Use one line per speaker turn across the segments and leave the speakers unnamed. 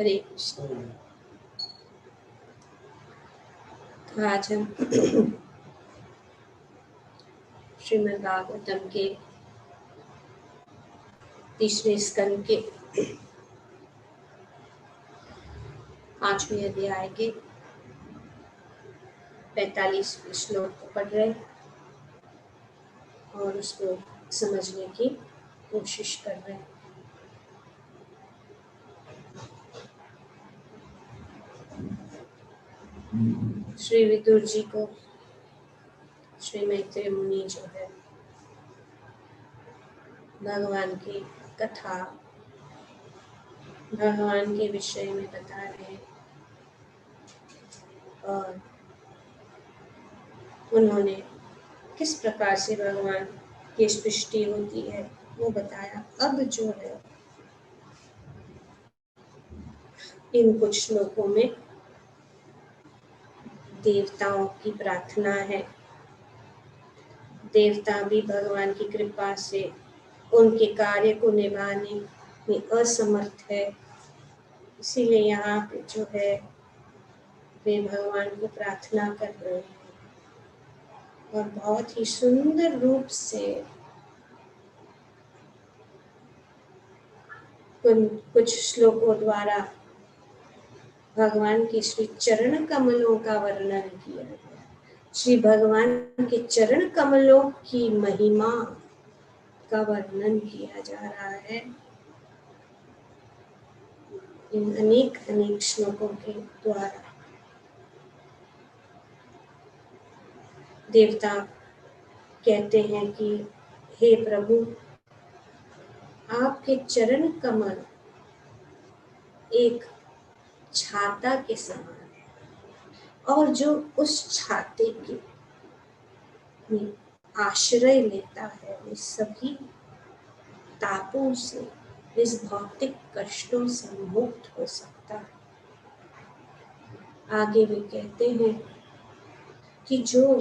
हरे कृष्ण। तो आज हम श्रीमद् भागवतम के तीसरे स्कंद के 5वें अध्याय के 45वें श्लोक को पढ़ रहे और उसको समझने की कोशिश कर रहे हैं। श्री विदुर जी को श्री मैत्रेय मुनि जो है भगवान की कथा भगवान के विषय में बता रहे हैं और उन्होंने किस प्रकार से भगवान की सृष्टि होती है वो बताया। अब जो है इन कुछ श्लोकों में देवताओं की प्रार्थना है। देवता भी भगवान की कृपा से उनके कार्य को निभाने में असमर्थ है, इसीलिए यहाँ पे जो है वे भगवान को प्रार्थना कर रहे हैं और बहुत ही सुंदर रूप से कुछ श्लोकों द्वारा भगवान के श्री चरण कमलों का वर्णन किया गया। श्री भगवान के चरण कमलों की महिमा का वर्णन किया जा रहा है इन अनेक अनेक श्लोकों के द्वारा। देवता कहते हैं कि हे प्रभु, आपके चरण कमल एक छाता के समान है और जो उस छाते के में आश्रय लेता है वो सभी तापों से, इस भौतिक कष्टों से मुक्त हो सकता है। आगे वे कहते हैं कि जो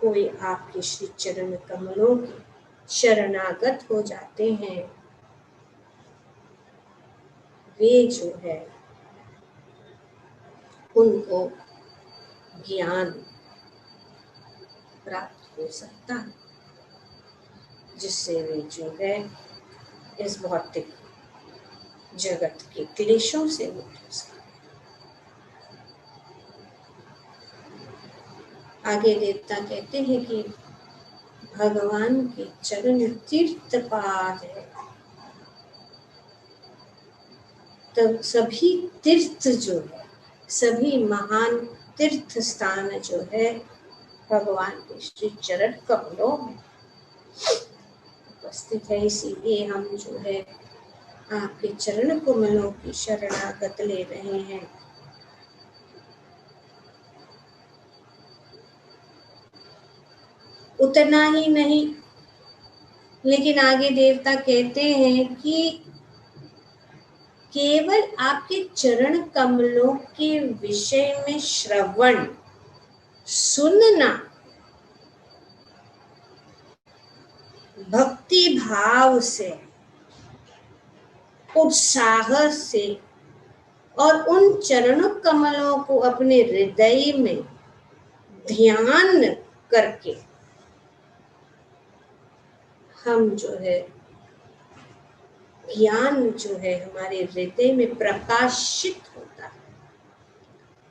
कोई आपके श्री चरण कमलों के शरणागत हो जाते हैं वे जो है उनको ज्ञान प्राप्त हो सकता है, जिससे वे जो है इस भौतिक जगत के क्लेशों से मुक्त हो सकते। आगे देवता कहते हैं कि भगवान के चरण तीर्थ पाद है, तब सभी तीर्थ जो है, सभी महान तीर्थ स्थान जो है भगवान के श्री चरण कमलों में उपस्थित है। इसीलिए हम जो है आपके चरण कमलों की शरणागत ले रहे हैं। उतना ही नहीं, लेकिन आगे देवता कहते हैं कि केवल आपके चरण कमलों के विषय में श्रवण सुनना, भक्ति भाव से, उत्साह से और उन चरण कमलों को अपने हृदय में ध्यान करके हम जो है ज्ञान जो है हमारे हृदय में प्रकाशित होता है।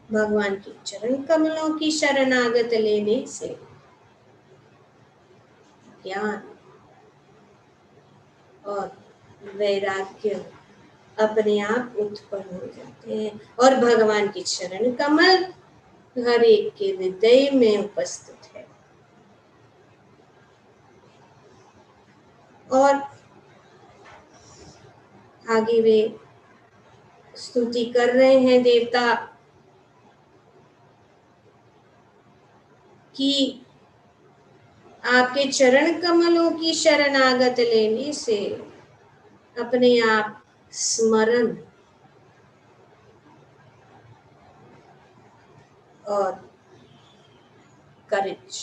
भगवान के चरण कमलों की शरणागत लेने से ज्ञान और वैराग्य अपने आप उत्पन्न हो जाते हैं और भगवान की चरण कमल हर एक के हृदय में उपस्थित है। और आगे वे स्तुति कर रहे हैं देवता कि आपके चरण कमलों की शरणागत लेने से अपने आप स्मरण और करेज,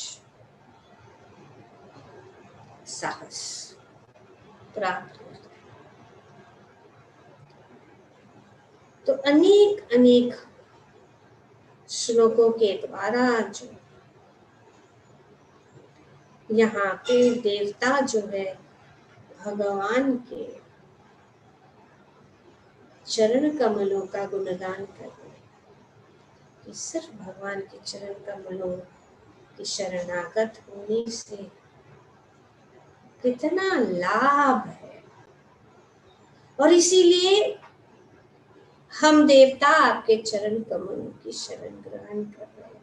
साहस प्राप्त होता है। तो अनेक अनेक श्लोकों के द्वारा जो यहाँ पे देवता जो है भगवान के चरण कमलों का गुणगान कर रहे हैं कि सिर्फ भगवान के चरण कमलों की शरणागत होने से कितना लाभ है। और इसीलिए हम देवता आपके चरण कमलों की शरण ग्रहण कर रहे हैं।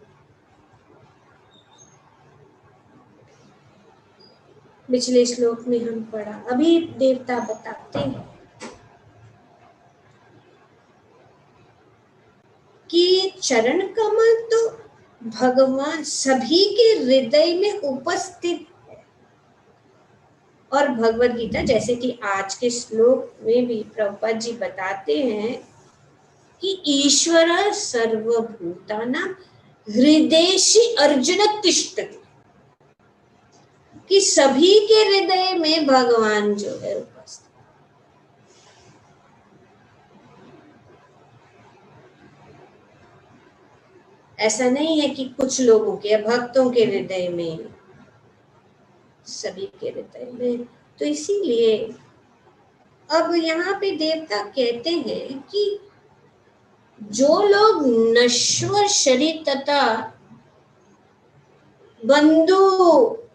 पिछले श्लोक में हम पढ़ा, अभी देवता बताते हैं कि चरण कमल तो भगवान सभी के हृदय में उपस्थित है। और भगवद गीता जैसे कि आज के श्लोक में भी प्रभुपाद जी बताते हैं कि ईश्वर सर्वभूतानां हृदयेषु अर्जुन तिष्ठति, कि सभी के हृदय में भगवान जो है उपस्थित। ऐसा नहीं है कि कुछ लोगों के भक्तों के हृदय में, सभी के हृदय में। तो इसीलिए अब यहाँ पे देवता कहते हैं कि जो लोग नश्वर शरीर तथा बंधु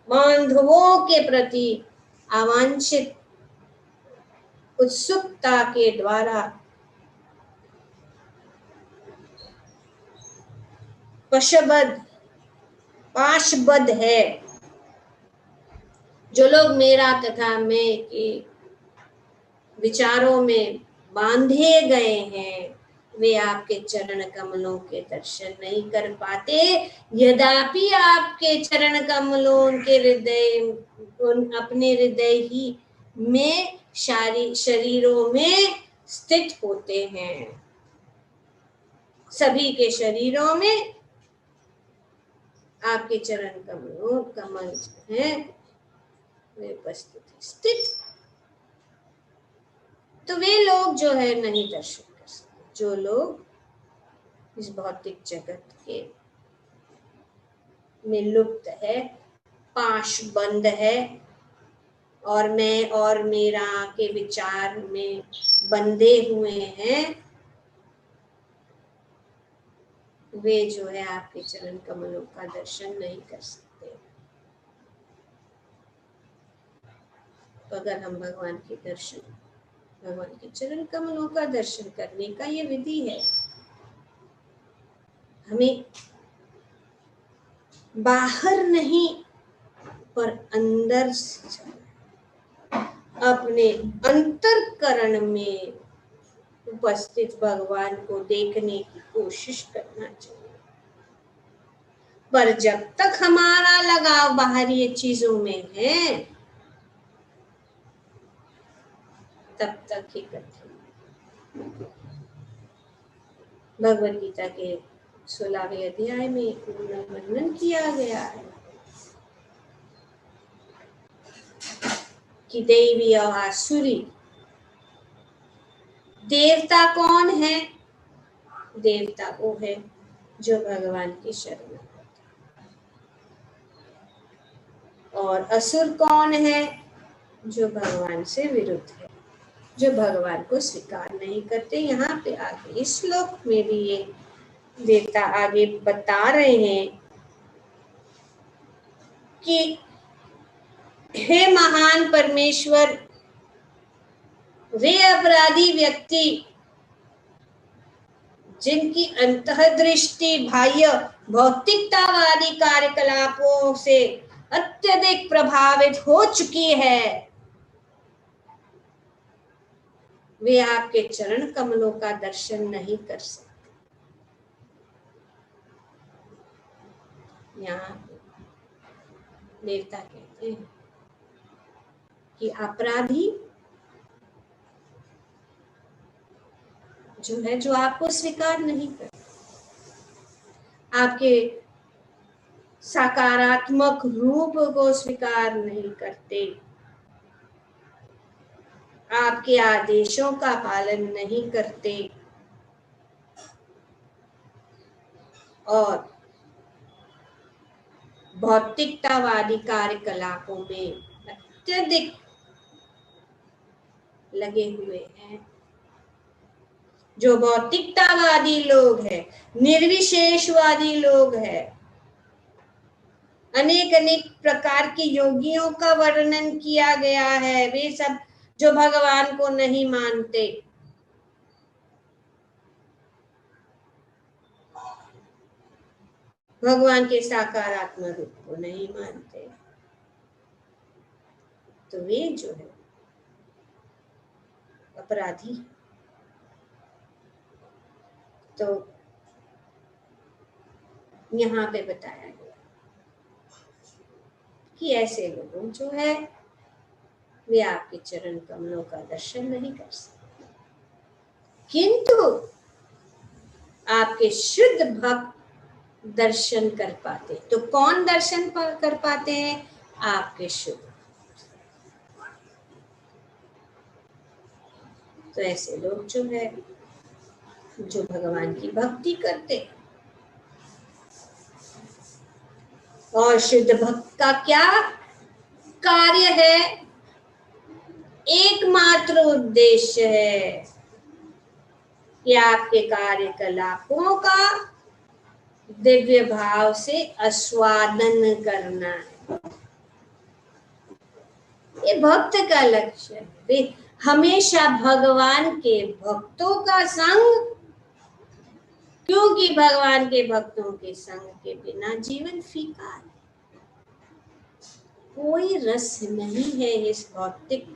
बांधवों के प्रति अवांछित उत्सुकता के द्वारा पाशबद्ध है, जो लोग मेरा तथा मैं के विचारों में बांधे गए हैं, वे आपके चरण कमलों के दर्शन नहीं कर पाते। यद्यपि आपके चरण कमलों के हृदय, अपने हृदय ही में शरीरों में स्थित होते हैं, सभी के शरीरों में आपके चरण कमल हैं वे उपस्थित स्थित। तो वे लोग जो है नहीं दर्शन कर सकते, जो लोग इस भौतिक जगत के में लुप्त है, पाशबंद है, और मैं और मेरा के विचार में बंधे हुए हैं, वे जो है आपके चरण कमलों का दर्शन नहीं कर सकते। तो अगर हम भगवान के चरण कमलों का दर्शन करने का ये विधि है। हमें बाहर नहीं पर अंदर से अपने अंतरकरण में उपस्थित भगवान को देखने की कोशिश करना चाहिए। पर जब तक हमारा लगाव बाहरी चीजों में है, तब तक ही कठिन। भगवद गीता के 16वें अध्याय में वर्णन किया गया है कि देवी और आसुरी। देवता कौन है? देवता वो है जो भगवान की शरण, और असुर कौन है? जो भगवान से विरुद्ध है, जो भगवान को स्वीकार नहीं करते। यहाँ पे आगे इस श्लोक में भी ये देवता आगे बता रहे हैं कि हे महान परमेश्वर, वे अपराधी व्यक्ति जिनकी अंतर्दृष्टि बाह्य भौतिकतावादी कार्यकलापों से अत्यधिक प्रभावित हो चुकी है, वे आपके चरण कमलों का दर्शन नहीं कर सकते। यहाँ देवता कहते हैं कि अपराधी जो है, जो आपको स्वीकार नहीं करते, आपके सकारात्मक रूप को स्वीकार नहीं करते, आपके आदेशों का पालन नहीं करते, और भौतिकतावादी कार्यकलापों में अत्यधिक लगे हुए हैं। जो भौतिकतावादी लोग हैं, निर्विशेषवादी लोग हैं, अनेक अनेक प्रकार के योगियों का वर्णन किया गया है। वे सब जो भगवान को नहीं मानते, भगवान के साकारात्मक रूप को नहीं मानते, तो वे जो है अपराधी। तो यहाँ पे बताया गया कि ऐसे लोग जो है वे आपके चरण कमलों का दर्शन नहीं कर सकते, किंतु आपके शुद्ध भक्त दर्शन कर पाते। तो कौन दर्शन कर पाते हैं? आपके शुद्ध। तो ऐसे लोग जो है जो भगवान की भक्ति करते, और शुद्ध भक्त का क्या कार्य है? एकमात्र उद्देश्य है कि आपके कार्यकलापों का दिव्य भाव से आस्वादन करना है। ये भक्त का लक्ष्य है। वे हमेशा भगवान के भक्तों का संग, क्योंकि भगवान के भक्तों के संग के बिना जीवन फीका है। कोई रस नहीं है इस भौतिक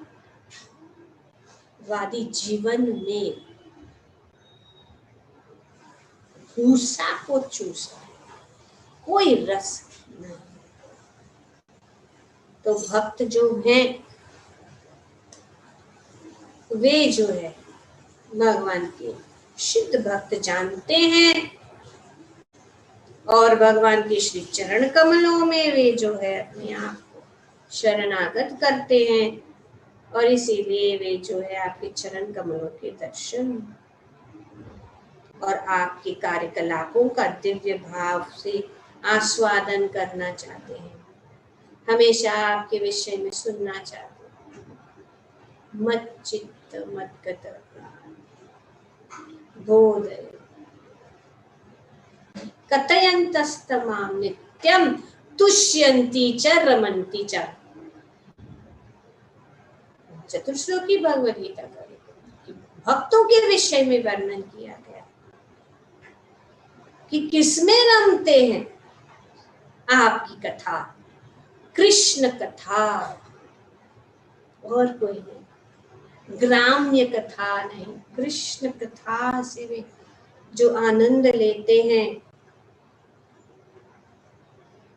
वादी जीवन में। भूसा को चूसा, कोई रस नहीं। तो भक्त जो हैं वे जो है भगवान के शुद्ध भक्त जानते हैं, और भगवान के श्री चरण कमलों में वे जो है अपने आप को शरणागत करते हैं, और इसीलिए वे जो है आपके चरण कमलों के दर्शन और आपके कार्यकलापों का दिव्य भाव से आस्वादन करना चाहते हैं, हमेशा आपके विषय में सुनना चाहते हैं। मत चित्त मत गत बोध कथयन्तस्तमां नित्यं तुष्यन्ति च रमन्ति च। चतुर्श्लोकी भगवद गीता का भक्तों के विषय में वर्णन किया गया कि किसमें रमते हैं? आपकी कथा, कृष्ण कथा, और कोई नहीं। ग्राम्य कथा नहीं, कृष्ण कथा से वे जो आनंद लेते हैं,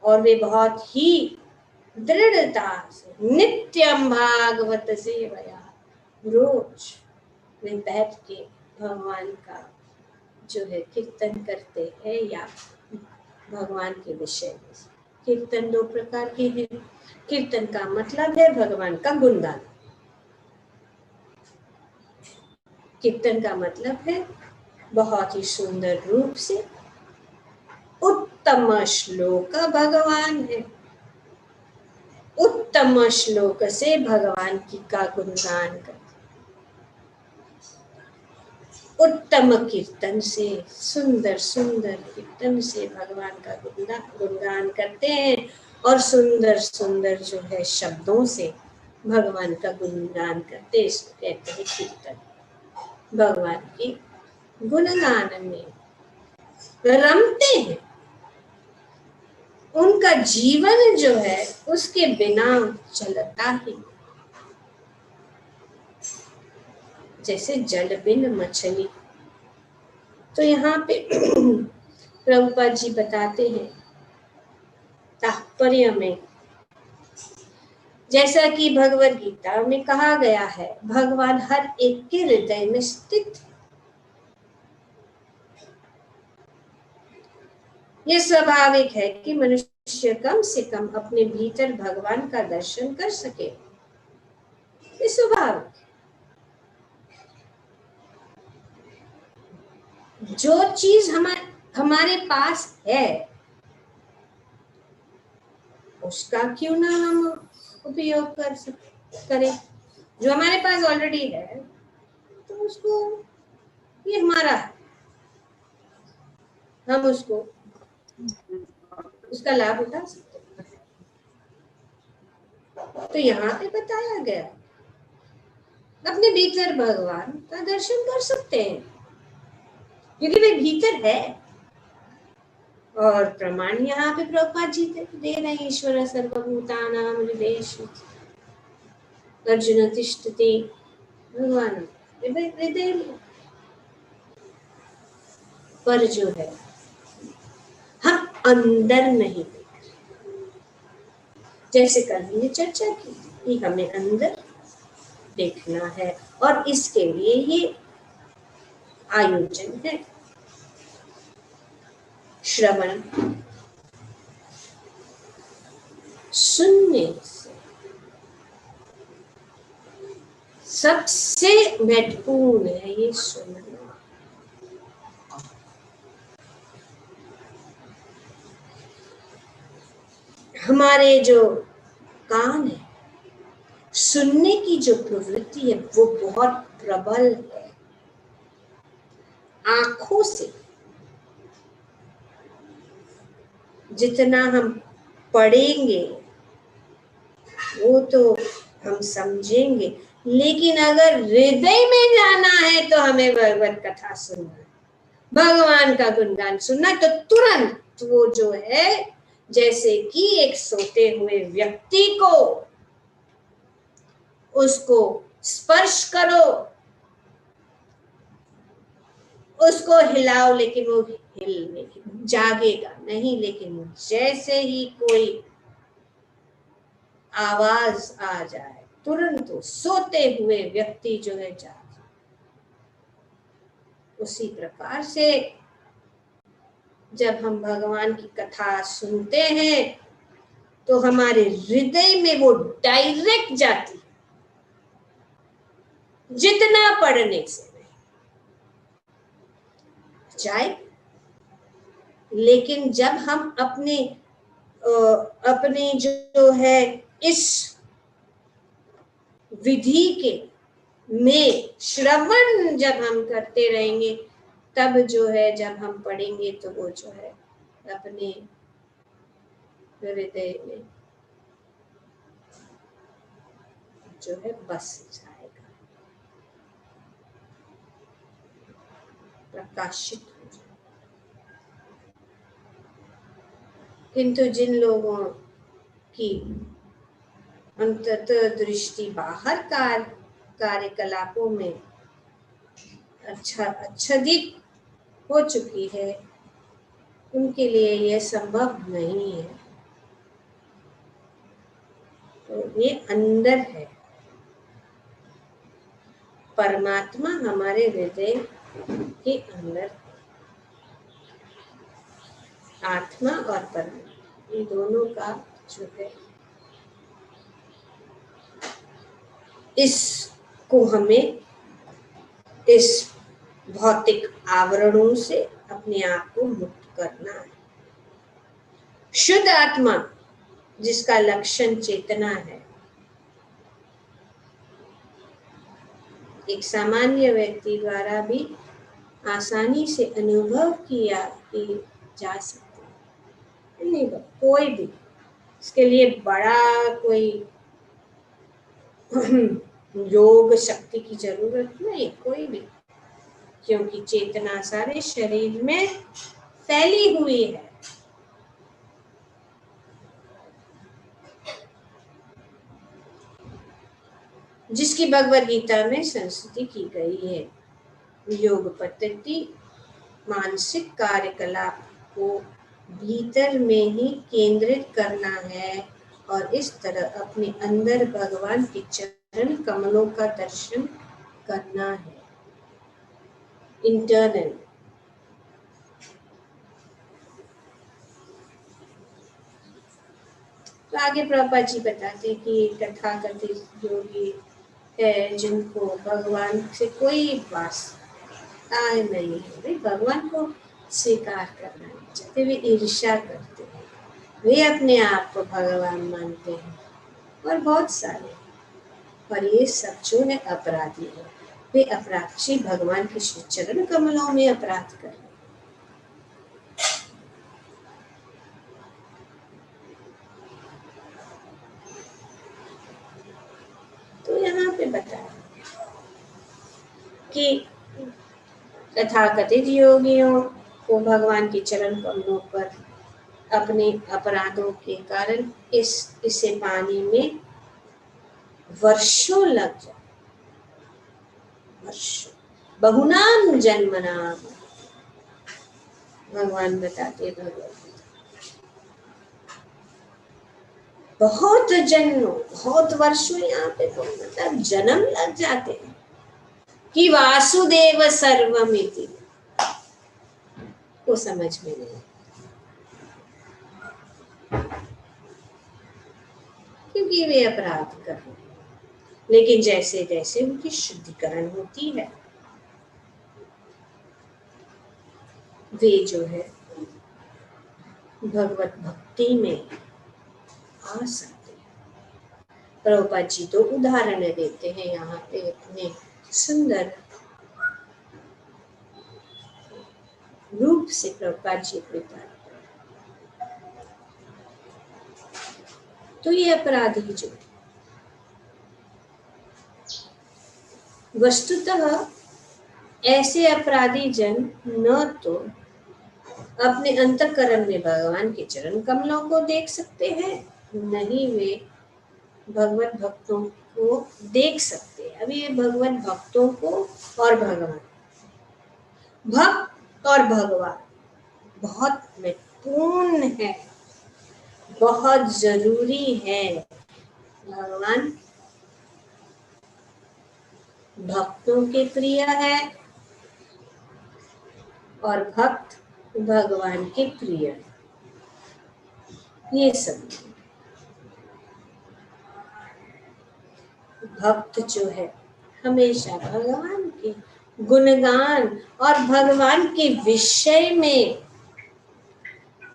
और वे बहुत ही दृढ़ता से नित्यम भागवत सेवया, रोज वे बैठ के भगवान का जो है कीर्तन करते हैं, या भगवान के विषय में। कीर्तन दो प्रकार के हैं। कीर्तन का मतलब है भगवान का गुणगान। कीर्तन का मतलब है बहुत ही सुंदर रूप से उत्तम श्लोक भगवान है, उत्तम श्लोक से भगवान की का गुणगान करते, उत्तम कीर्तन से, सुंदर सुंदर कीर्तन से भगवान का गुणगान करते हैं, और सुंदर सुंदर जो है शब्दों से भगवान का गुणगान करते, इसको कहते हैं कीर्तन। भगवान की गुणगान में रमते हैं। उनका जीवन जो है उसके बिना चलता ही, जैसे जल बिन मछली। तो यहाँ पे प्रभुपाद जी बताते हैं तात्पर्य में, जैसा कि भगवद गीता में कहा गया है, भगवान हर एक के हृदय में स्थित। ये स्वाभाविक है कि मनुष्य कम से कम अपने भीतर भगवान का दर्शन कर सके। ये स्वाभाविक। जो चीज हमारे हमारे पास है उसका क्यों ना हम उपयोग करें। जो हमारे पास ऑलरेडी है तो उसको, ये हमारा है, हम उसका लाभ उठा सकते हैं। तो यहाँ पे बताया गया अपने भीतर भगवान का दर्शन कर सकते हैं क्योंकि वे भीतर है। और प्रमाण यहाँ पे प्रभुपाद जी दे रहे हैं, ईश्वर सर्वभूतानां हृदयेषु अर्जुन तिष्ठति, भगवान हृदय में। पर जो है हम अंदर नहीं देख, जैसे कल हमने चर्चा की कि हमें अंदर देखना है और इसके लिए ये आयोजन है। श्रवण सुनने से सबसे महत्वपूर्ण है, ये सुनना। हमारे जो कान है, सुनने की जो प्रवृत्ति है वो बहुत प्रबल है। आंखों से जितना हम पढ़ेंगे वो तो हम समझेंगे, लेकिन अगर हृदय में जाना है तो हमें भगवत कथा सुनना है, भगवान का गुणगान सुनना। तो तुरंत वो जो है, जैसे कि एक सोते हुए व्यक्ति को उसको स्पर्श करो, उसको हिलाओ, लेकिन वो जागेगा नहीं। लेकिन जैसे ही कोई आवाज आ जाए तुरंत सोते हुए व्यक्ति जो है जागे। उसी प्रकार से जब हम भगवान की कथा सुनते हैं तो हमारे हृदय में वो डायरेक्ट जाती है, जितना पढ़ने से जाए। लेकिन जब हम अपने जो है इस विधि के में श्रवण जब हम करते रहेंगे, तब जो है जब हम पढ़ेंगे तो वो जो है अपने हृदय में जो है बस जाएगा, प्रकाशित हो जाएगा। किंतु जिन लोगों की अंततः दृष्टि बाहर कार्यकलापों में आच्छादित हो चुकी है, उनके लिए यह संभव नहीं है। तो ये अंदर है, परमात्मा हमारे हृदय के अंदर, आत्मा और परमात्मा ये दोनों का जो है, इसको हमें इस भौतिक आवरणों से अपने आप को मुक्त करना है। शुद्ध आत्मा जिसका लक्षण चेतना है, एक सामान्य व्यक्ति द्वारा भी आसानी से अनुभव किया कि जा सकता है। नहीं, कोई भी इसके लिए बड़ा कोई योग शक्ति की जरूरत नहीं, कोई भी, क्योंकि चेतना सारे शरीर में फैली हुई है। जिसकी भगवद गीता में संस्तुति की गई है। योग पद्धति मानसिक कार्यकलाप को भीतर में ही केंद्रित करना है और इस तरह अपने अंदर भगवान के चरण कमलों का दर्शन करना है। इंटरनल तो आगे प्रभुपाद जी बताते कि तथाकथित योगी है जिनको भगवान से कोई वास्ता नहीं है। भगवान को स्वीकार करना नहीं चाहते, वे ईर्ष्या करते हैं, वे अपने आप को भगवान मानते हैं और बहुत सारे। और ये सब जो है अपराधी है, वे अपराधी भगवान के श्री चरण कमलों में अपराध कर रहे हैं। तो यहाँ पे बताया कि तथाकथित योगियों को भगवान के चरण कमलों पर अपने अपराधों के कारण इसे पाने में वर्षों लग जाए, वर्षों, बहुनाम जन्मनाम, भगवान बताते भगवत बहुत जन्मों, बहुत वर्षों, यहाँ पे तो मतलब जन्म लग जाते हैं कि वासुदेव सर्वमिति को समझ में नहीं, क्योंकि वे अपराध कर रहे हैं। लेकिन जैसे जैसे उनकी शुद्धिकरण होती है, वे जो है भगवत भक्ति में आ सकते हैं। प्रभुपाद जी तो उदाहरण देते हैं यहाँ पे इतने सुंदर रूप से प्रभुपाद जी बता। तो ये अपराधी जो वस्तुतः ऐसे अपराधी जन न तो अपने अंतःकरण में भगवान के चरण कमलों को देख सकते हैं, नहीं वे भगवत भक्तों को देख सकते हैं। अभी ये भगवत भक्तों को और भगवान, भक्त और भगवान बहुत महत्वपूर्ण है, बहुत जरूरी है। भगवान भक्तों के प्रिय है और भक्त भगवान के प्रिय है। ये सब भक्त जो है हमेशा भगवान के गुणगान और भगवान के विषय में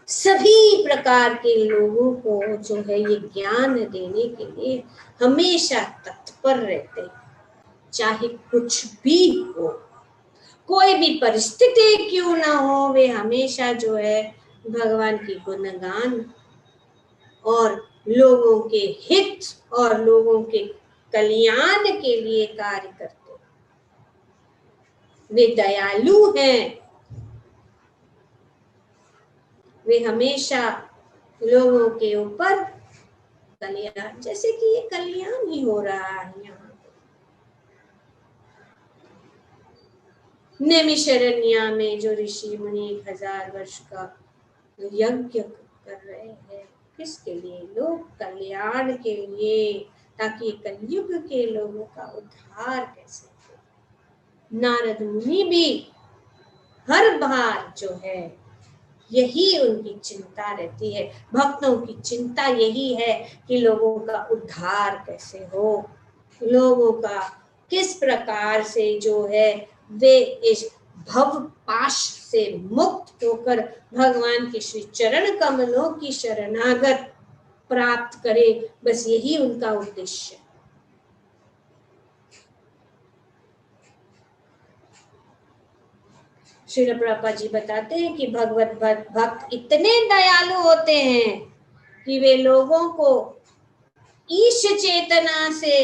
सभी प्रकार के लोगों को जो है ये ज्ञान देने के लिए हमेशा तत्पर रहते हैं, चाहे कुछ भी हो, कोई भी परिस्थिति क्यों ना हो, वे हमेशा जो है भगवान की गुणगान और लोगों के हित और लोगों के कल्याण के लिए कार्य करते हैं। वे दयालु हैं, वे हमेशा लोगों के ऊपर कल्याण, जैसे कि ये कल्याण ही हो रहा है यहाँ नैमिषारण्य में जो ऋषि मुनि 1000 वर्ष का यज्ञ कर रहे हैं, किसके लिए? लोक कल्याण के लिए, ताकि कलयुग के लोगों का उद्धार कैसे हो। नारद मुनि भी हर बार जो है यही उनकी चिंता रहती है, भक्तों की चिंता यही है कि लोगों का उद्धार कैसे हो, लोगों का किस प्रकार से जो है वे इस भव पाश से मुक्त होकर भगवान के श्री चरण कमलों की शरणागत प्राप्त करे, बस यही उनका उद्देश्य है। श्रील प्रभुपाद जी बताते हैं कि भगवत भक्त इतने दयालु होते हैं कि वे लोगों को ईश चेतना से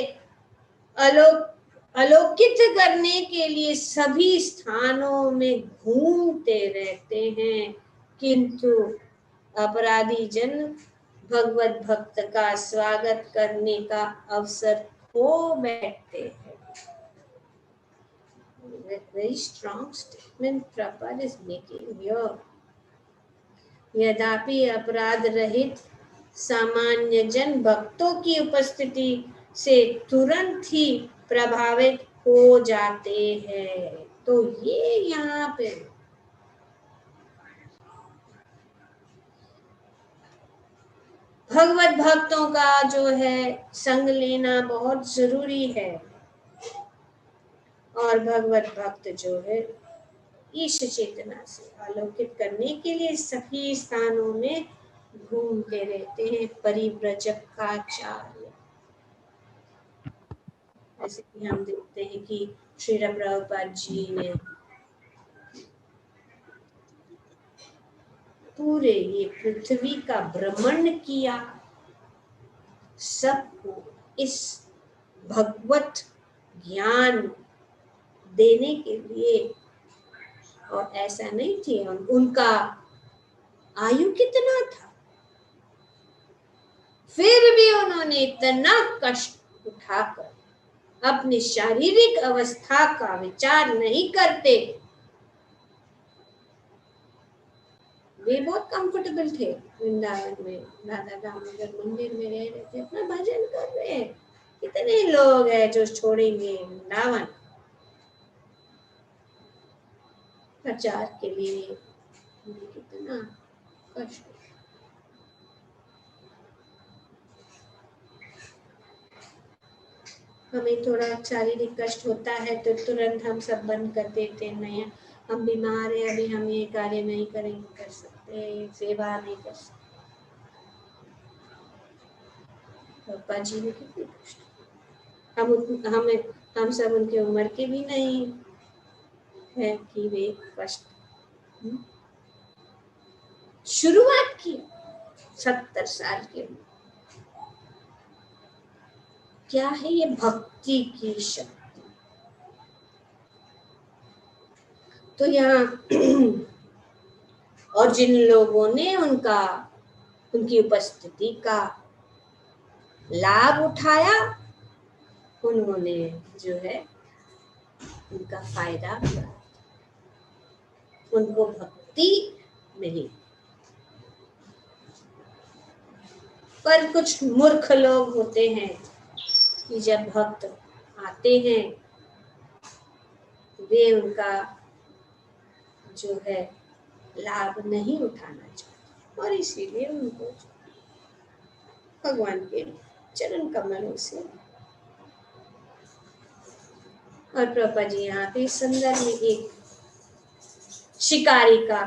आलोकित करने के लिए सभी स्थानों में घूमते रहते हैं, किंतु अपराधी जन भगवत भक्त का स्वागत करने का अवसर खो बैठते हैं। Very strong statement Prabhupada is making here. यद्यपि अपराध रहित सामान्य जन भक्तों की उपस्थिति से तुरंत ही प्रभावित हो जाते हैं। तो ये यहाँ पे भगवत भक्तों का जो है संग लेना बहुत जरूरी है, और भगवत भक्त जो है ईश चेतना से आलोकित करने के लिए सभी स्थानों में घूमते रहते हैं परिव्रजक आचार्य। जैसे कि हम देखते हैं कि श्री प्रभुपाद जी ने पूरे ये पृथ्वी का भ्रमण किया सबको इस भगवत ज्ञान देने के लिए। और ऐसा नहीं थी, उनका आयु कितना था, फिर भी उन्होंने इतना कष्ट उठाकर अपनी शारीरिक अवस्था का विचार नहीं करते। वे बहुत कंफर्टेबल थे वृंदावन में, राधा दामोदर मंदिर में रह रहे थे, अपना भजन कर रहे हैं। कितने लोग हैं जो छोड़ेंगे वृंदावन प्रचार के लिए, कितना कष्ट। हमें थोड़ा शारीरिक कष्ट होता है तो तुरंत हम सब बंद कर देते हैं, नहीं हम बीमार है, अभी हम ये कार्य नहीं करेंगे, कर सकते, सेवा नहीं कर सकते। पापा जी ने कितने कष्ट, हम सब उनके उम्र के भी नहीं है कि वे कष्ट शुरुआत की 70 साल के। क्या है ये भक्ति की शक्ति। तो यहाँ और जिन लोगों ने उनकी उपस्थिति का लाभ उठाया, उन्होंने जो है उनका फायदा किया, उनको भक्ति मिली। पर कुछ मूर्ख लोग होते हैं कि जब भक्त आते हैं वे उनका जो है लाभ नहीं उठाना चाहते, और इसीलिए उनको भगवान के चरण कमलों से। और प्रभुपाद जी यहाँ पे संदर्भ में एक शिकारी का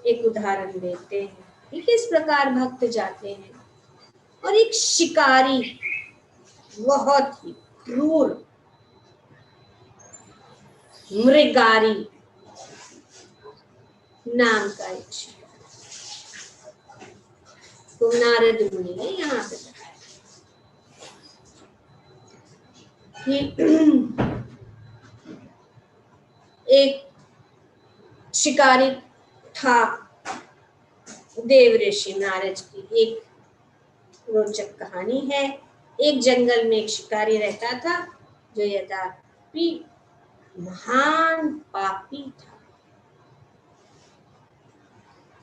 एक उदाहरण देते हैं कि किस प्रकार भक्त जाते हैं, और एक शिकारी बहुत ही क्रूर मृगारी नाम का एक शिकारी, तो नारद मुनि ने यहाँ पे एक शिकारी था। देव ऋषि नारद की एक रोचक कहानी है। एक जंगल में एक शिकारी रहता था जो यद्यपि महान पापी था,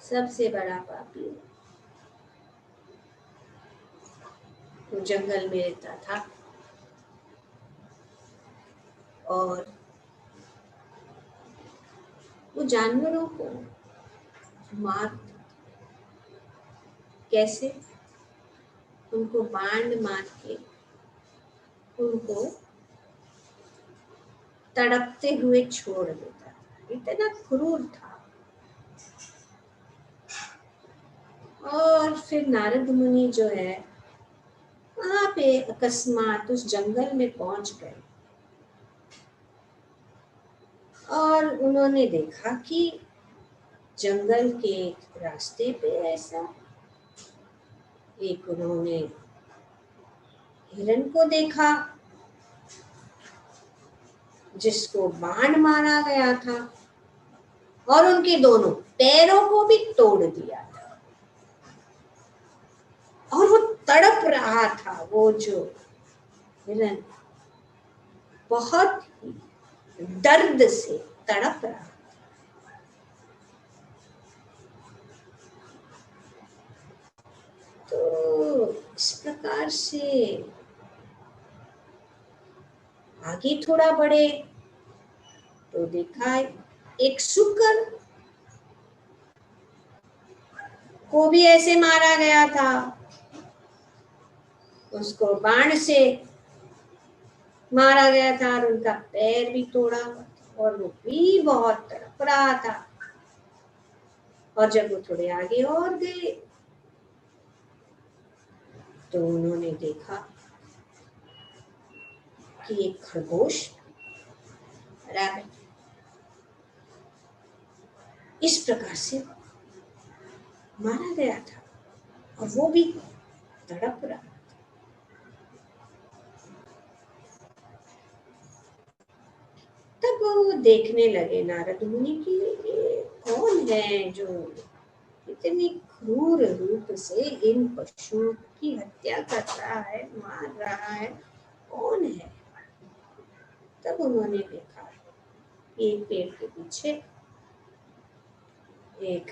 सबसे बड़ा पापी। वो जंगल में रहता था और वो जानवरों को मार, कैसे? उनको बाण मार के उनको तड़पते हुए छोड़ देता था, इतना क्रूर था। और फिर नारद मुनि जो है वहां पे अकस्मात उस जंगल में पहुंच गए और उन्होंने देखा कि जंगल के रास्ते पे ऐसा एक उन्होंने हिरण को देखा जिसको बाण मारा गया था और उनके दोनों पैरों को भी तोड़ दिया था, और वो तड़प रहा था। वो जो हिरण बहुत दर्द से तड़प रहा। तो इस प्रकार से आगे थोड़ा बढ़े तो देखा एक शुकर को भी ऐसे मारा गया था, उसको बाण से मारा गया था और उनका पैर भी तोड़ा और वो भी बहुत तड़प रहा था। और जब वो थोड़े आगे और गए तो उन्होंने देखा कि एक खरगोश, रैबिट, इस प्रकार से मारा गया था और वो भी तड़प रहा। तब वो देखने लगे नारद मुनि कि ये कौन है जो इतनी क्रूर रूप से इन पशुओं की हत्या कर रहा है, मार रहा है, कौन है। तब उन्होंने देखा एक पेड़ के पीछे एक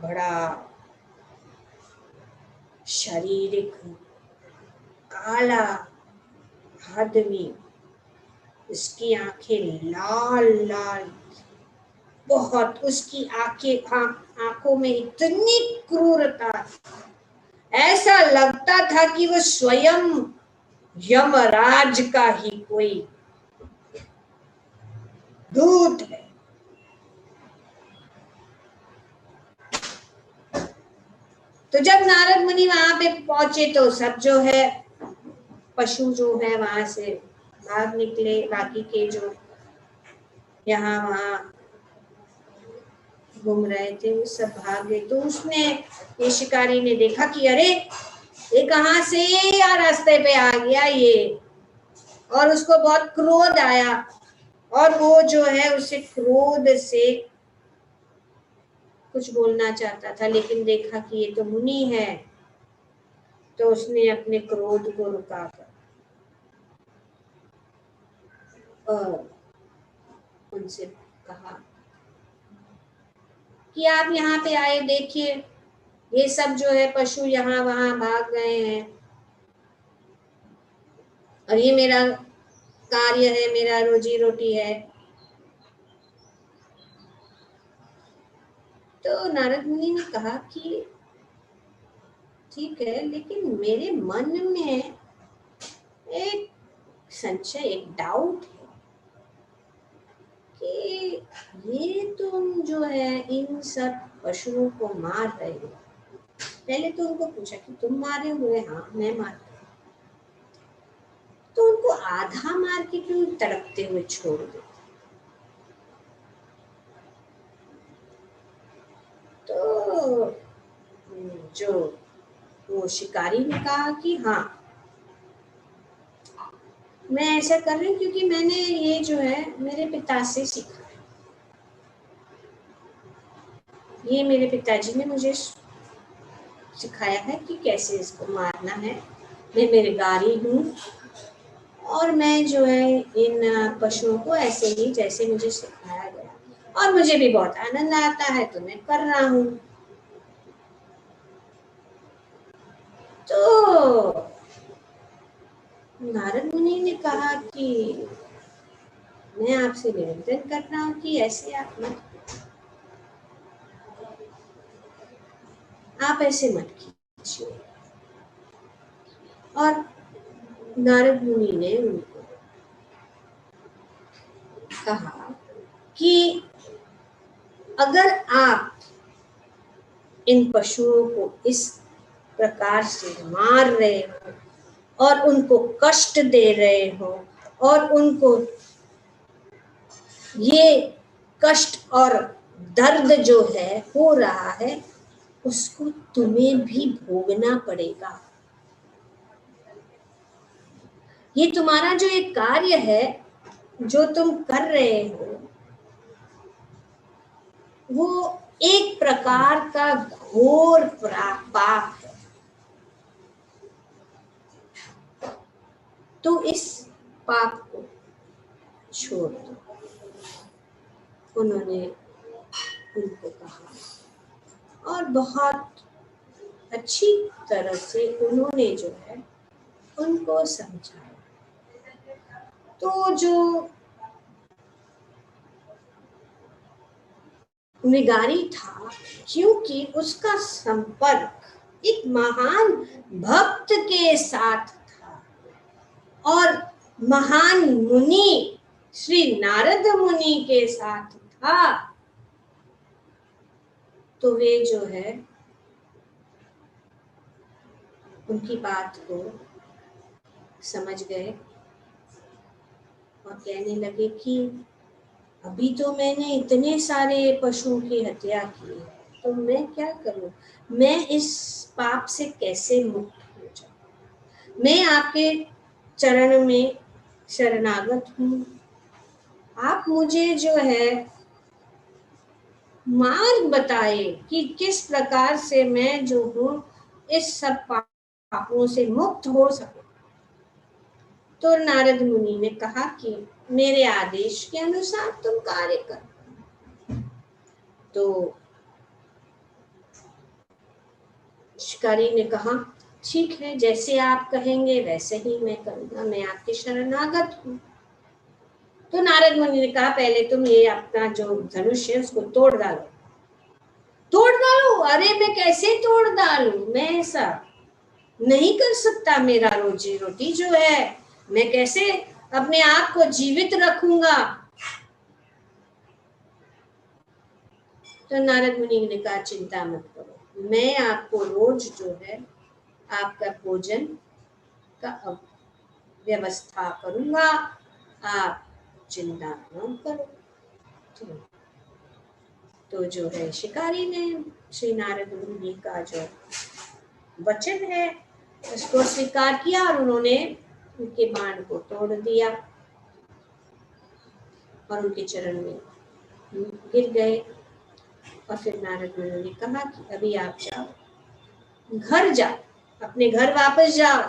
बड़ा शारीरिक काला आदमी, उसकी आंखें लाल लाल, बहुत, उसकी आंखों में इतनी क्रूरता, ऐसा लगता था कि वो स्वयं यमराज का ही कोई दूत है। तो जब नारद मुनि वहां पे पहुंचे तो सब जो है पशु जो है वहां से भाग निकले, बाकी के जो यहाँ वहां घूम रहे थे वो सब भाग गए। तो उसने, ये शिकारी ने देखा कि अरे ये कहाँ से या रास्ते पे आ गया ये, और उसको बहुत क्रोध आया और वो जो है उसे क्रोध से कुछ बोलना चाहता था, लेकिन देखा कि ये तो मुनि है, तो उसने अपने क्रोध को रुकाकर और उनसे कहा कि आप यहाँ पे आए, देखिए ये सब जो है पशु यहाँ वहां भाग गए हैं और ये मेरा कार्य है, मेरा रोजी रोटी है। तो नारद मुनि ने कहा कि ठीक है, लेकिन मेरे मन में एक संशय, एक डाउट है कि ये तुम जो है इन सब पशुओं को मार रहे हो। पहले तो उनको पूछा कि तुम मारे हुए? हाँ मैं मार। तो उनको आधा मार के क्यों तड़पते हुए छोड़ दो? तो जो वो शिकारी ने कहा कि हाँ मैं ऐसा कर रही हूँ क्योंकि मैंने ये जो है मेरे पिता से सीखा है, ये मेरे पिताजी ने मुझे सिखाया है कि कैसे इसको मारना है। मैं मृगारी हूँ और मैं जो है इन पशुओं को ऐसे ही जैसे मुझे सिखाया गया और मुझे भी बहुत आनंद आता है तो मैं कर रहा हूँ। तो नारद मुनि ने कहा कि मैं आपसे निवेदन कर रहा हूँ कि ऐसे आप ऐसे मत कीजिए। और नारद मुनि ने उनको कहा कि अगर आप इन पशुओं को इस प्रकार से मार रहे हो और उनको कष्ट दे रहे हो और उनको ये कष्ट और दर्द जो है हो रहा है उसको तुम्हें भी भोगना पड़ेगा। ये तुम्हारा जो एक कार्य है जो तुम कर रहे हो वो एक प्रकार का घोर पाप है। तो इस पाप को छोड़ दो। उन्होंने उनको कहा और बहुत अच्छी तरह से उन्होंने जो है उनको समझाया। तो जो मृगारी था, क्योंकि उसका संपर्क एक महान भक्त के साथ था, और महान मुनि श्री नारद मुनि के साथ था, तो वे जो है उनकी बात को समझ गए और कहने लगे कि अभी तो मैंने इतने सारे पशुओं की हत्या की, तो मैं क्या करूं, मैं इस पाप से कैसे मुक्त हो जाऊं। मैं आपके चरण में शरणागत हूँ, आप मुझे जो है मार्ग बताए कि किस प्रकार से मैं जो हूँ इस सब पापों से मुक्त हो सकूं। तो नारद मुनि ने कहा कि मेरे आदेश के अनुसार तुम कार्य करो। तो शिकारी ने कहा ठीक है, जैसे आप कहेंगे वैसे ही मैं करूंगा, मैं आपके शरणागत हूँ। तो नारद मुनि ने कहा पहले तुम ये अपना जो धनुष है उसको तोड़ डालो। तोड़ डालो? अरे मैं कैसे तोड़ डालूं, मैं ऐसा नहीं कर सकता, मेरा रोजी रोटी जो है, मैं कैसे अपने आप को जीवित रखूंगा। तो नारद मुनि ने कहा चिंता मत करो, मैं आपको रोज जो है आपका भोजन का व्यवस्था करूंगा, आप चिंता न करो। तो जो है शिकारी ने श्री नारद मुनि का जो वचन है उसको स्वीकार किया और उन्होंने उनके बाण को तोड़ दिया और उनके चरण में गिर गए। और फिर नारद मुनि ने कहा कि अभी आप जाओ, घर जाओ, अपने घर वापस जाओ,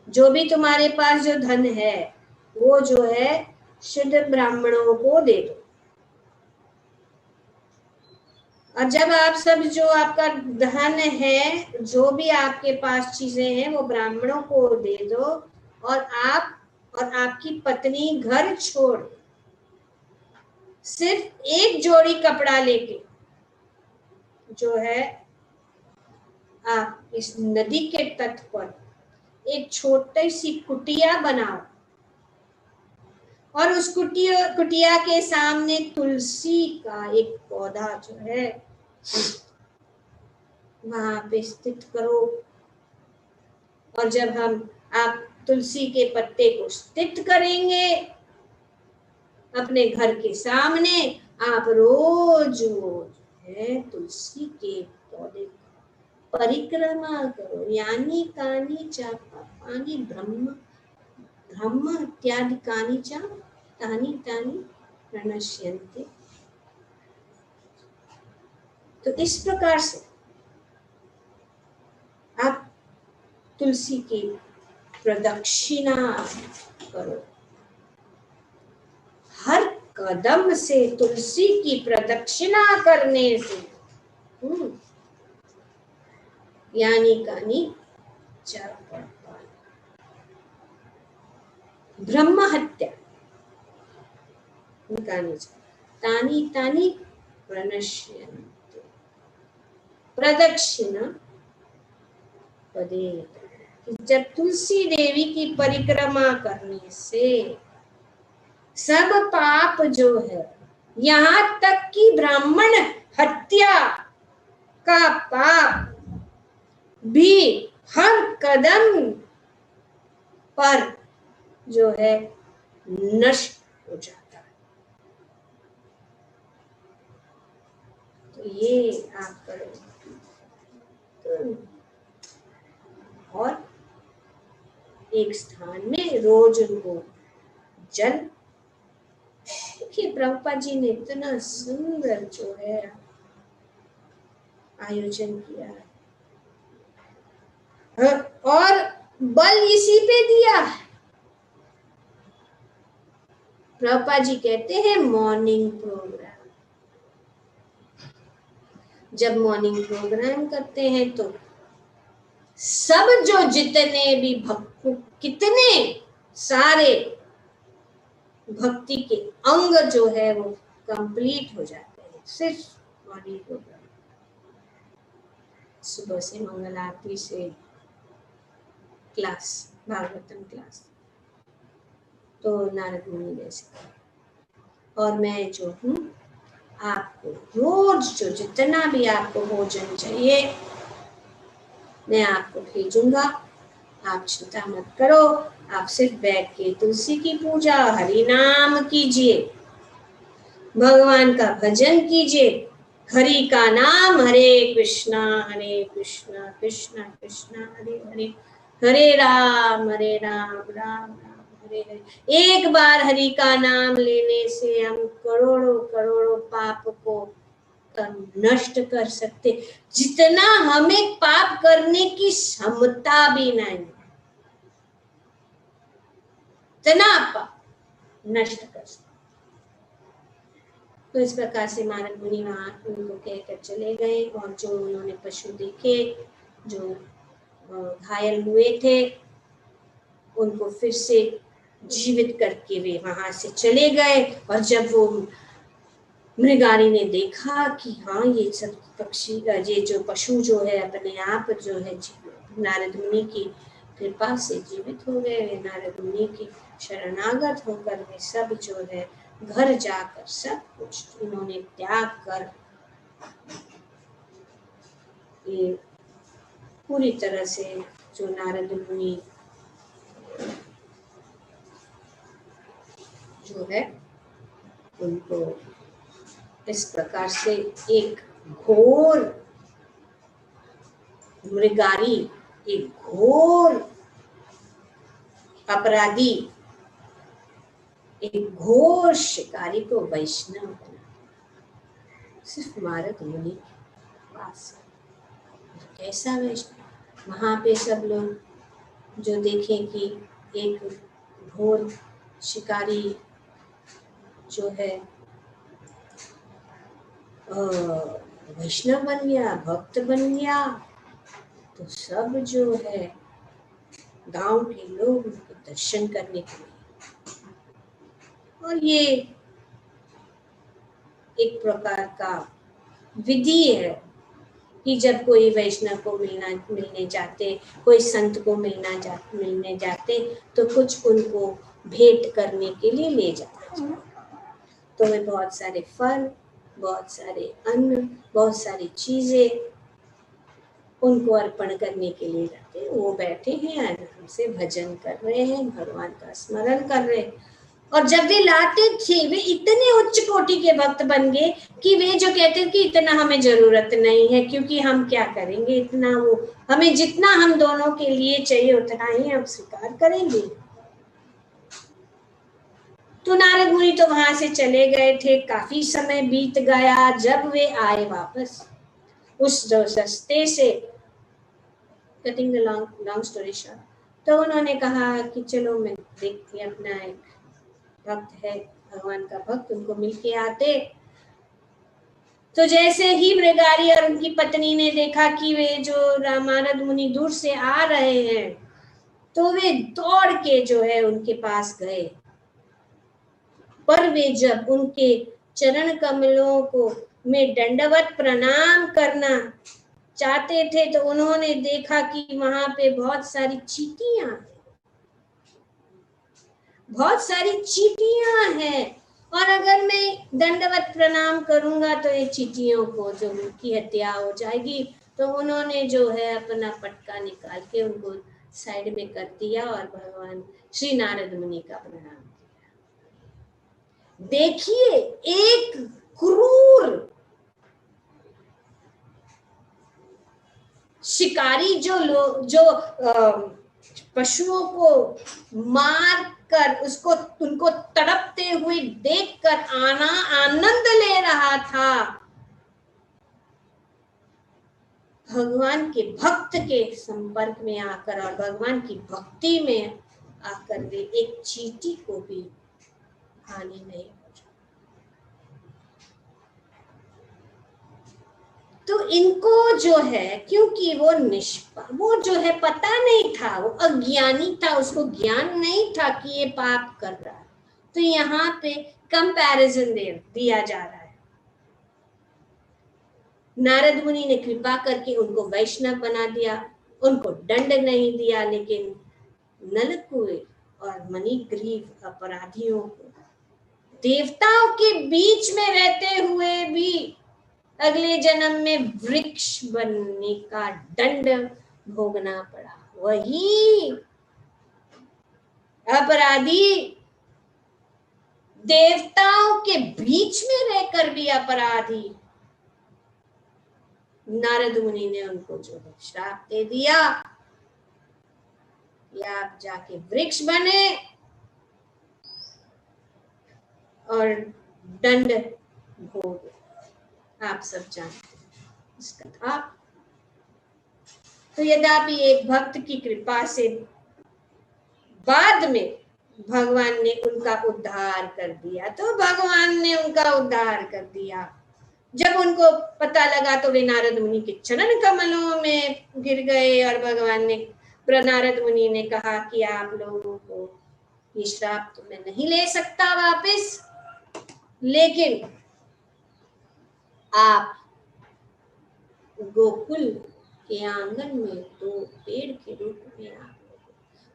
जो भी तुम्हारे पास जो धन है वो जो है शुद्ध ब्राह्मणों को दे दो। और जब आप सब जो आपका धन है, जो भी आपके पास चीजें हैं वो ब्राह्मणों को दे दो, और आप और आपकी पत्नी घर छोड़ सिर्फ एक जोड़ी कपड़ा लेके जो है आप इस नदी के तट पर एक छोटी सी कुटिया बनाओ और उस कुटिया के सामने तुलसी का एक पौधा जो है वहां पे स्थित करो। और जब आप तुलसी के पत्ते को स्थित करेंगे अपने घर के सामने, आप रोज है तुलसी के पौधे परिक्रमा करो। यानी कानी चा पापानि ब्रह्म ब्रह्म इत्यादि कानी चा तानी तानी प्रणश्यन्ते। तो इस प्रकार से आप तुलसी की प्रदक्षिणा करो, हर कदम से तुलसी की प्रदक्षिणा करने से यानी कानी चार ब्रह्म हत्या तानी तानी प्रणश्यन्ते प्रदक्षिणा पदे। जब तुलसी देवी की परिक्रमा करने से सब पाप जो है, यहाँ तक कि ब्राह्मण हत्या का पाप भी हर कदम पर जो है नष्ट हो जाता है। तो ये आप करो। और एक स्थान में रोज उनको जल, देखिए प्रभुपाद जी ने इतना सुंदर जो है आयोजन किया है और बल इसी पे दिया है। प्रभुपाद जी कहते हैं मॉर्निंग प्रोग्राम, जब मॉर्निंग प्रोग्राम करते हैं तो सब जो जितने भी भक्त, कितने सारे भक्ति के अंग जो है वो कंप्लीट हो जाते हैं सिर्फ मॉर्निंग प्रोग्राम। सुबह से मंगल आरती से क्लास, भागवतम क्लास, तो नारद मुनि ने ऐसे कहा, और मैं जो हूँ आपको रोज जो जितना भी आपको भोजन चाहिए मैं आपको भेजूंगा, आप चिंता मत करो, आप सिर्फ बैठ के तुलसी की पूजा हरि नाम कीजिए, भगवान का भजन कीजिए, हरि का नाम, हरे कृष्णा कृष्णा कृष्णा हरे हरे, हरे राम राम राम हरे हरे। एक बार हरि का नाम लेने से हम करोड़ों करोड़ों पाप को नष्ट कर सकते, जितना हमें पाप करने की क्षमता भी नहीं, इतना पाप नष्ट कर सकते। तो इस प्रकार से नारद मुनि वहां उनको कहकर चले गए, और जो उन्होंने पशु देखे जो घायल हुए थे उनको फिर से जीवित करके वे वहां से चले गए। और जब वो मृगारी ने देखा कि हाँ ये सब पक्षी, ये जो पशु जो है अपने आप जो है नारद मुनि की कृपा से जीवित हो गए, नारद मुनि की शरणागत होकर वे सब जो है घर जाकर सब कुछ उन्होंने त्याग कर ये पूरी तरह से जो नारद मुनि जो है उनको इस प्रकार से एक घोर मृगारी, एक घोर अपराधी, एक घोर शिकारी को वैष्णव बना, सिर्फ नारद मुनि के पास। कैसा वैष्णव? वहां पे सब लोग जो देखें कि एक घोर शिकारी जो है वैष्णव बन गया, भक्त बन गया, तो सब जो है गांव के लोग उनको दर्शन करने के लिए, और ये एक प्रकार का विधि है कि जब कोई वैष्णव को मिलने जाते, कोई संत को मिलने जाते तो कुछ उनको भेंट करने के लिए ले जाते, तो वे बहुत सारे फल, बहुत सारे अन्न, बहुत सारी चीजें उनको अर्पण करने के लिए जाते। वो बैठे हैं आराम से भजन कर रहे हैं, भगवान का स्मरण कर रहे हैं, और जब वे लाते थे वे इतने उच्च कोटि के भक्त बन गए कि वे जो कहते कि इतना हमें जरूरत नहीं है, क्योंकि हम क्या करेंगे इतना, वो हमें जितना हम दोनों के लिए चाहिए उतना ही हम स्वीकार करेंगे। तो नारद मुनि तो वहां से चले गए थे, काफी समय बीत गया। जब वे आए वापस उस रास्ते से, cutting the long story short, तो उन्होंने कहा कि चलो मैं देखती, अपना एक भक्त है भगवान का भक्त, उनको मिलके आते। तो जैसे ही मृगारी और उनकी पत्नी ने देखा कि वे जो नारद मुनि दूर से आ रहे हैं, तो वे दौड़ के जो है उनके पास गए, पर वे जब उनके चरण कमलों को में दंडवत प्रणाम करना चाहते थे तो उन्होंने देखा कि वहां पे बहुत सारी चींटियां हैं, और अगर मैं दंडवत प्रणाम करूंगा तो ये चींटियों को जो उनकी हत्या हो जाएगी। तो उन्होंने जो है अपना पटका निकाल के उनको साइड में कर दिया और भगवान श्री नारद मुनि का प्रणाम किया। देखिए एक क्रूर शिकारी जो पशुओं को मार कर उसको उनको तड़पते हुए देखकर आनंद ले रहा था, भगवान के भक्त के संपर्क में आकर और भगवान की भक्ति में आकर वे एक चींटी को भी हानि नहीं पहुंचा। तो इनको जो है, क्योंकि वो जो है पता नहीं था, वो अज्ञानी था, उसको ज्ञान नहीं था कि ये पाप कर रहा है, तो यहाँ पे कंपैरिजन दिया जा रहा है। नारद मुनि ने कृपा करके उनको वैष्णव बना दिया, उनको दंड नहीं दिया, लेकिन नलकुए और मणिग्रीव अपराधियों को देवताओं के बीच में रहते हुए भी अगले जन्म में वृक्ष बनने का दंड भोगना पड़ा। वही अपराधी देवताओं के बीच में रहकर भी अपराधी, नारद मुनि ने उनको जो है श्राप दे दिया कि आप जाके वृक्ष बने और दंड भोग। आप सब जानते हैं इस कथा। तो यद्यपि एक भक्त की कृपा से बाद में भगवान ने उनका उद्धार कर दिया, तो भगवान ने उनका उद्धार कर दिया। जब उनको पता लगा तो वे नारद मुनि के चरण कमलों में गिर गए और भगवान ने, नारद मुनि ने कहा कि आप लोगों को ये श्राप तो मैं नहीं ले सकता वापस, लेकिन आप गोकुल के आंगन में 2 पेड़ के रूप में आप,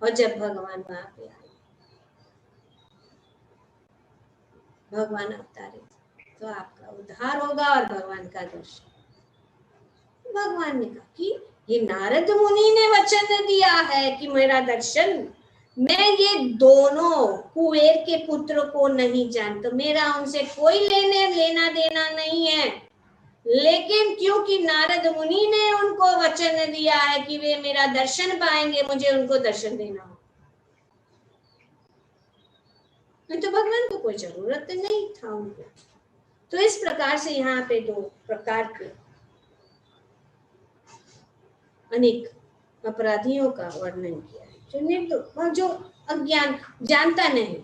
और जब भगवान वहां पे आए, भगवान अवतारे, तो आपका उद्धार होगा और भगवान का दर्शन। भगवान ने कहा कि ये नारद मुनि ने वचन दिया है कि मेरा दर्शन, मैं ये दोनों कुबेर के पुत्र को नहीं जानता, मेरा उनसे कोई लेना देना नहीं है, लेकिन क्योंकि नारद मुनि ने उनको वचन दिया है कि वे मेरा दर्शन पाएंगे, मुझे उनको दर्शन देना हो। तो भगवान को कोई जरूरत नहीं था उनको। तो इस प्रकार से यहाँ पे 2 प्रकार के अनेक अपराधियों का वर्णन किया है, जो निर्दोष, जो अज्ञान, जानता नहीं,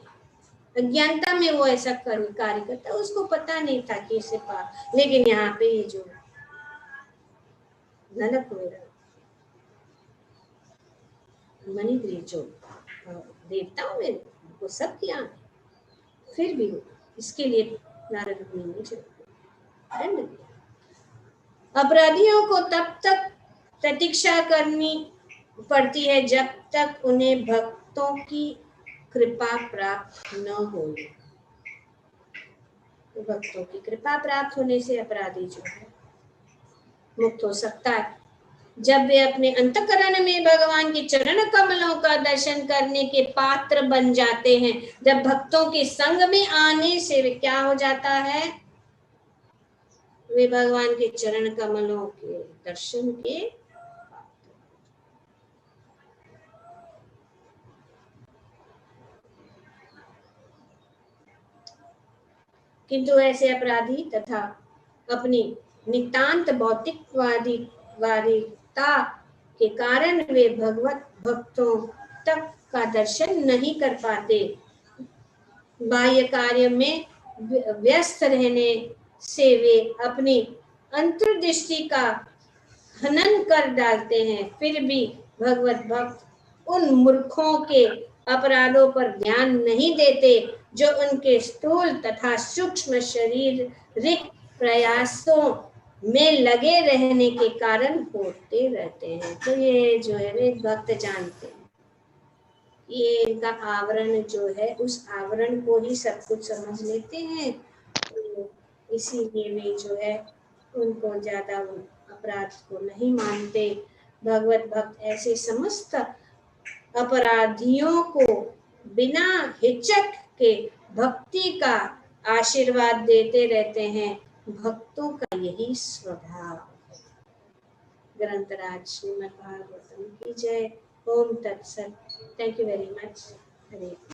अज्ञानता में वो ऐसा कार्य करता, उसको पता नहीं था कि इसे पाप। लेकिन यहाँ पे ये जो नलक मेरा मणिग्रीव जो देवताओं में वो सब किया, फिर भी इसके लिए नारद मुनि ने दंड दिया। अपराधियों को तब तक प्रतीक्षा करनी पड़ती है जब तक उन्हें भक्तों की कृपा प्राप्त न हो। तो भक्तों की कृपा प्राप्त होने से अपराधी जो है मुक्त हो सकता है। जब वे अपने अंतःकरण में भगवान के चरण कमलों का दर्शन करने के पात्र बन जाते हैं, जब भक्तों के संग में आने से वे क्या हो जाता है, वे भगवान के चरण कमलों के दर्शन के किंतु ऐसे अपराधी तथा अपनी नितांत भौतिकवादिता के कारण वे भगवत भक्तों तक का दर्शन नहीं कर पाते। बाह्य कार्य में व्यस्त रहने से वे अपनी अंतर्दृष्टि का हनन कर डालते हैं। फिर भी भगवत भक्त उन मूर्खों के अपराधों पर ध्यान नहीं देते जो उनके स्थूल तथा सूक्ष्म शारीरिक प्रयासों में लगे रहने के कारण होते रहते हैं। तो ये जो है वे भक्त जानते हैं, ये इनका आवरण जो है, उस आवरण को ही सब कुछ समझ लेते हैं, तो इसीलिए वे जो है उनको ज्यादा अपराध को नहीं मानते। भगवत भक्त ऐसे समस्त अपराधियों को बिना हिचक के भक्ति का आशीर्वाद देते रहते हैं। भक्तों का यही स्वभाव है। ग्रंथराज श्रीमद् भागवतम की जय। ओम तत्सत। Thank you very much. Hare